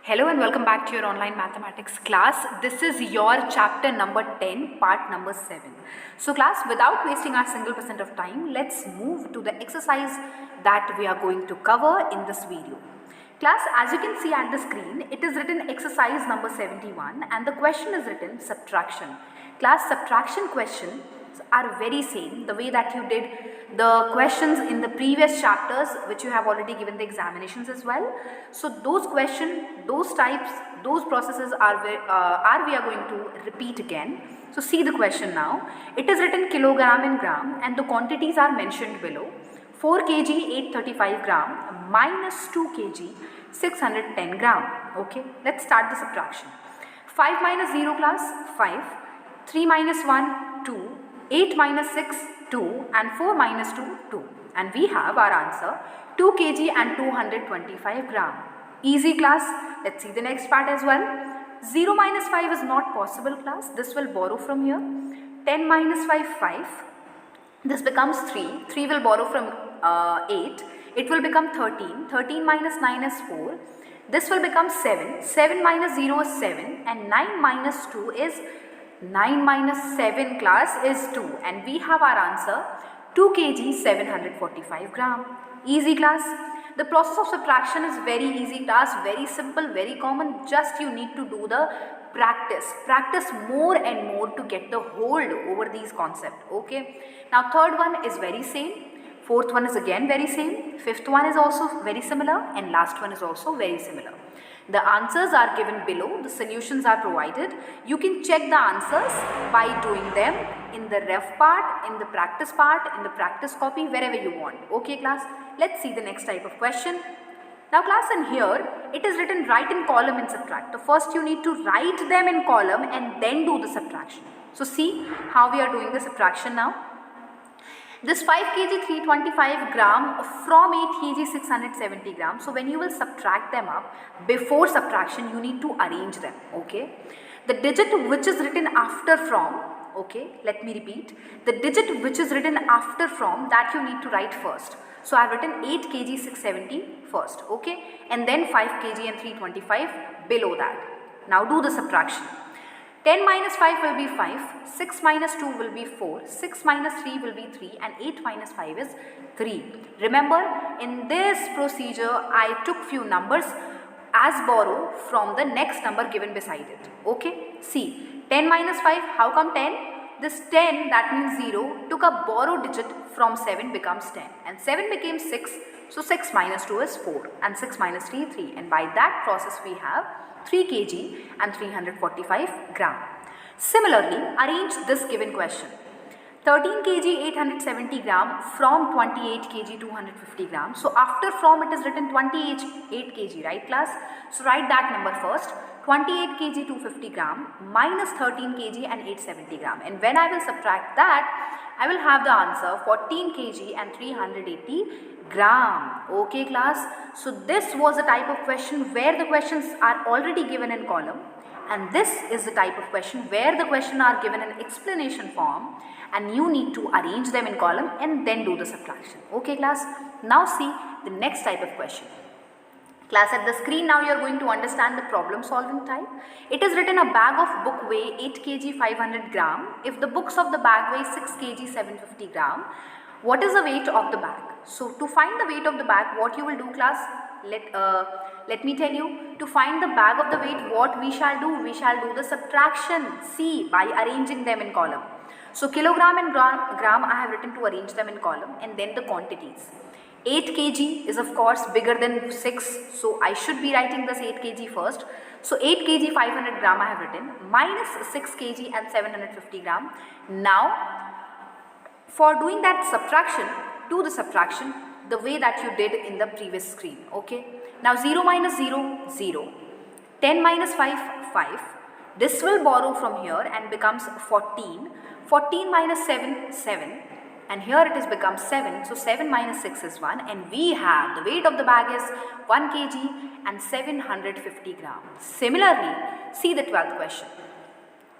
Hello and welcome back to your online mathematics class. This is your chapter number 10, part number 7. So class, without wasting our single percent of time, let's move to the exercise that we are going to cover in this video. Class, as you can see at the screen, it is written exercise number 71 and the question is written subtraction. Class, subtraction questions are very same, the way that you did the questions in the previous chapters, which you have already given the examinations as well. So those questions, those types, those processes are we are going to repeat again. So see the question now. It is written kilogram in gram and the quantities are mentioned below. 4 kg 835 gram minus 2 kg 610 gram. Okay, let's start the subtraction. 5 minus 0 class 5, 3 minus 1 2, 8 minus 6 2 and 4 minus 2 2, and we have our answer 2 kg and 225 gram. Easy class. Let's see the next part as well. 0 minus 5 is not possible class. This will borrow from here. 10 minus 5 5. This becomes 3. 3 will borrow from 8. It will become 13. 13 minus 9 is 4. This will become 7. 7 minus 0 is 7 and 9 minus 2 is 9 minus 7 class is 2, and we have our answer 2 kg 745 gram. Easy class. The process of subtraction is very easy class, very simple, very common. Just you need to do the practice more and more to get the hold over these concepts. Okay, now third one is very same, fourth one is again very same, fifth one is also very similar, and last one is also very similar. The answers are given below, the solutions are provided. You can check the answers by doing them in the ref part, in the practice part, in the practice copy, wherever you want. Okay class, let's see the next type of question. Now class, in here it is written write in column and subtract. So first you need to write them in column and then do the subtraction. So see how we are doing the subtraction now. This 5 kg 325 gram from 8 kg 670 gram. So when you will subtract them up, before subtraction you need to arrange them. Okay, the digit which is written after from, okay, let me repeat, the digit which is written after from, that you need to write first. So I have written 8 kg 670 first, okay, and then 5 kg and 325 below that. Now do the subtraction. 10 minus 5 will be 5, 6 minus 2 will be 4, 6 minus 3 will be 3, and 8 minus 5 is 3. Remember, in this procedure I took few numbers as borrow from the next number given beside it. Okay, see, 10 minus 5, how come 10? This 10, that means 0, took a borrow digit from 7, becomes 10, and 7 became 6, so 6 minus 2 is 4, and 6 minus 3 3, and by that process we have 3 kg and 345 gram. Similarly, arrange this given question. 13 kg 870 gram from 28 kg 250 gram. So after from it is written 28 kg, right class? So write that number first. 28 kg 250 gram minus 13 kg and 870 gram. And when I will subtract that, I will have the answer 14 kg and 380 gram. Okay class, so this was a type of question where the questions are already given in column, and this is the type of question where the question are given in explanation form and you need to arrange them in column and then do the subtraction. Okay class, now see the next type of question. Class, at the screen now you are going to understand the problem solving type. It is written a bag of book weigh 8 kg 500 gram. If the books of the bag weigh 6 kg 750 gram, what is the weight of the bag? So to find the weight of the bag, what you will do class, let me tell you, to find the bag of the weight, what we shall do the subtraction, see, by arranging them in column. So kilogram and gram I have written to arrange them in column, and then the quantities. 8 kg is of course bigger than 6, so I should be writing this 8 kg first. So 8 kg 500 gram I have written minus 6 kg and 750 gram. Now for doing that subtraction, do the subtraction the way that you did in the previous screen. Okay, now 0 minus 0 0, 10 minus 5 5, this will borrow from here and becomes 14, 14 minus 7 7, and here it has become 7, so 7 minus 6 is 1, and we have the weight of the bag is 1 kg and 750 gram. Similarly, see the 12th question.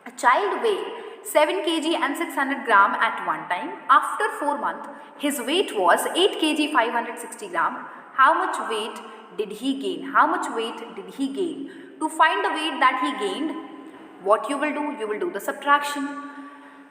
A child weighed 7 kg and 600 gram at one time. After 4 months, his weight was 8 kg 560 gram. How much weight did he gain? How much weight did he gain? To find the weight that he gained, what you will do the subtraction.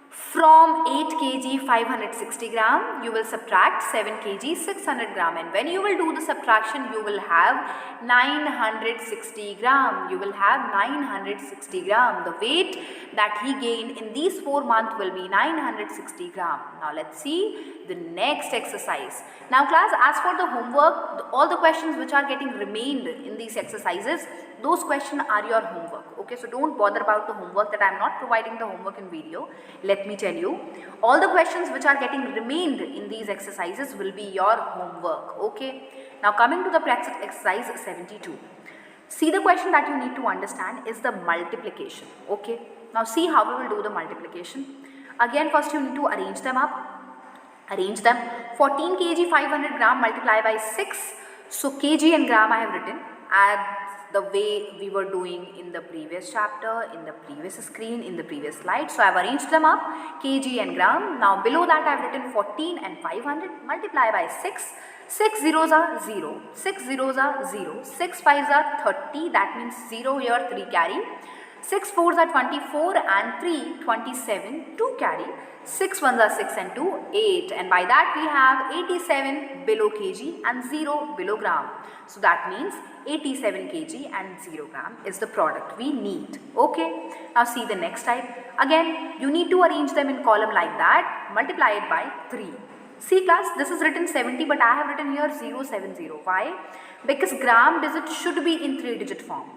From 8 kg 560 gram, you will subtract 7 kg 600 gram, and when you will do the subtraction, you will have 960 gram. You will have 960 gram. The weight that he gained in these 4 months will be 960 gram. Now let's see the next exercise. Now class, as for the homework, all the questions which are getting remained in these exercises, those questions are your homework. Okay, so don't bother about the homework, that I am not providing the homework in video. Let me tell you, all the questions which are getting remained in these exercises will be your homework. Okay, now coming to the practice exercise 72. See, the question that you need to understand is the multiplication. Okay, now see how we will do the multiplication. Again, first you need to arrange them up. Arrange them. 14 kg 500 gram multiply by 6. So kg and gram I have written as the way we were doing in the previous chapter, in the previous screen, in the previous slide. So I have arranged them up, kg and gram. Now below that I have written 14 and 500 multiply by 6. 6 zeros are 0, 6 zeros are 0, 6 5s are 30, that means 0 here, 3 carry. 6 4s are 24 and 3 27, 2 carry. 6 1s are 6 and 2 8, and by that we have 87 below kg and 0 below gram. So that means 87 kg and 0 gram is the product we need. Okay, now see the next type. Again, you need to arrange them in column like that, multiply it by 3. See class, this is written 70 but I have written here 070. Why? Because gram digit should be in 3-digit form.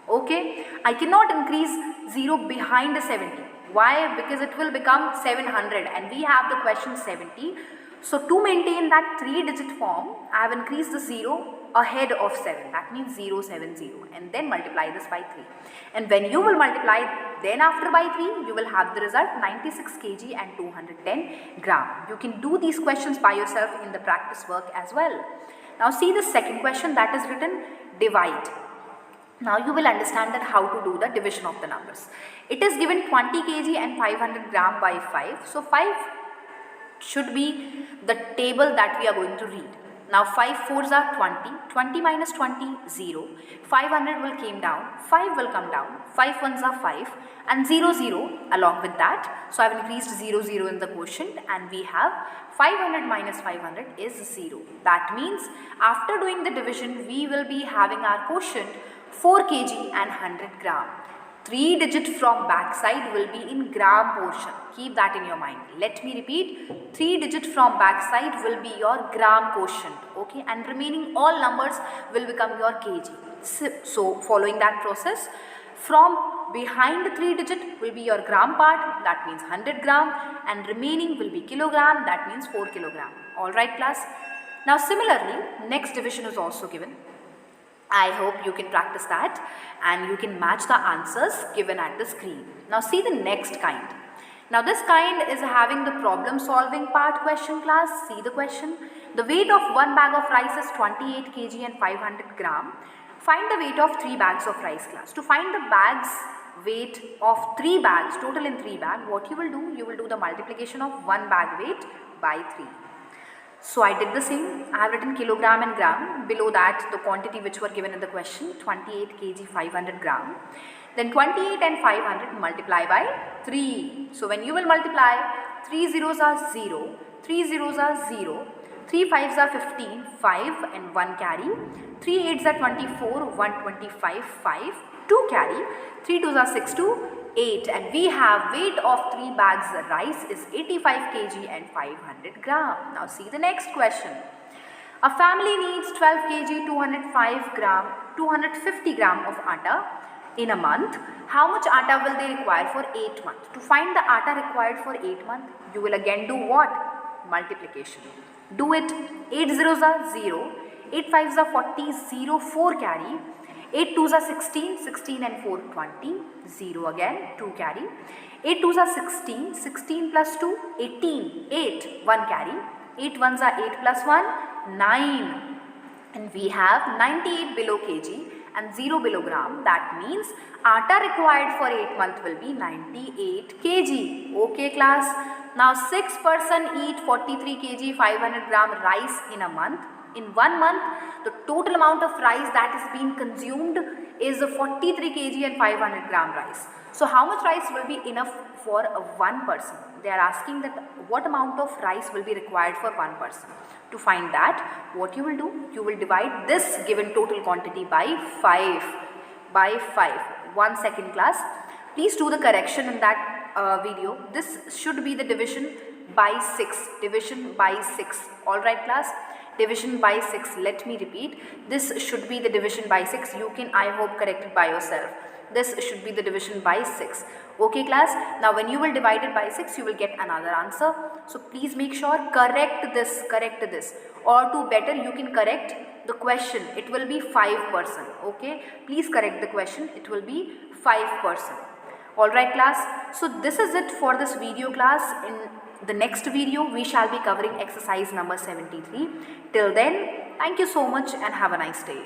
Okay, I cannot increase 0 behind the 70. Why? Because it will become 700 and we have the question 70. So to maintain that 3-digit form, I have increased the 0 ahead of 7. That means 070, and then multiply this by 3. And when you will multiply then after by 3, you will have the result 96 kg and 210 gram. You can do these questions by yourself in the practice work as well. Now see the second question that is written divide. Now you will understand that how to do the division of the numbers. It is given 20 kg and 500 gram by 5. So 5 should be the table that we are going to read. Now 5 4s are 20, 20 minus 20, 0, 500 will came down, 5 will come down, 5 1s are 5 and 0 0 along with that. So I have increased 0 0 in the quotient and we have 500 minus 500 is 0. That means after doing the division we will be having our quotient 4 kg and 100 gram. 3-digit from backside will be in gram portion. Keep that in your mind. Let me repeat. 3-digit from backside will be your gram quotient. Okay, and remaining all numbers will become your kg. So following that process, from behind the 3-digit will be your gram part, that means 100 gram, and remaining will be kilogram, that means 4 kilogram. Alright class. Now similarly, next division is also given. I hope you can practice that and you can match the answers given at the screen. Now see the next kind. Now this kind is having the problem solving part question class. See the question. The weight of one bag of rice is 28 kg and 500 gram. Find the weight of 3 bags of rice class. To find the bags weight of 3 bags, total in 3 bags, what you will do the multiplication of 1 bag weight by 3. So I did the same. I have written kilogram and gram. Below that the quantity which were given in the question, 28 kg 500 gram. Then 28 and 500 multiply by 3. So when you will multiply, 3 zeros are 0, 3 zeros are 0, 3 5s are 15, 5 and 1 carry, 3 8s are 24, 125, 5, 2 carry, 3 2s are 6 2, 8, and we have weight of 3 bags rice is 85 kg and 500 gram. Now see the next question. A family needs 12 kg 205 gram 250 gram of atta in a month. How much atta will they require for 8 months? To find the atta required for 8 months, you will again do what? Multiplication. Do it. 8 zeros are 0, 8 5s are 40, 0 4 carry, 8 2s are 16, 16 and 4 20, 0 again, 2 carry, 8 2s are 16, 16 plus 2, 18, 8, 1 carry, 8 1s are 8 plus 1, 9, and we have 98 below kg and 0 below gram. That means atta required for 8 months will be 98 kg. Okay class. Now 6 person eat 43 kg 500 gram rice in a month. In 1 month, the total amount of rice that is being consumed is 43 kg and 500 gram rice. So how much rice will be enough for one person? They are asking that what amount of rice will be required for one person. To find that, what you will do, you will divide this given total quantity by 5. 1 second class. Please do the correction in that video. This should be the division by 6. Division by 6. Alright class. Division by 6. Let me repeat. This should be the division by 6. You can, I hope, correct it by yourself. This should be the division by 6. Okay class. Now when you will divide it by 6, you will get another answer. So please make sure correct this. Or to better, you can correct the question. It will be 5%. Okay. Please correct the question. It will be 5%. Alright class. So this is it for this video class. In the next video, we shall be covering exercise number 73. Till then, thank you so much and have a nice day.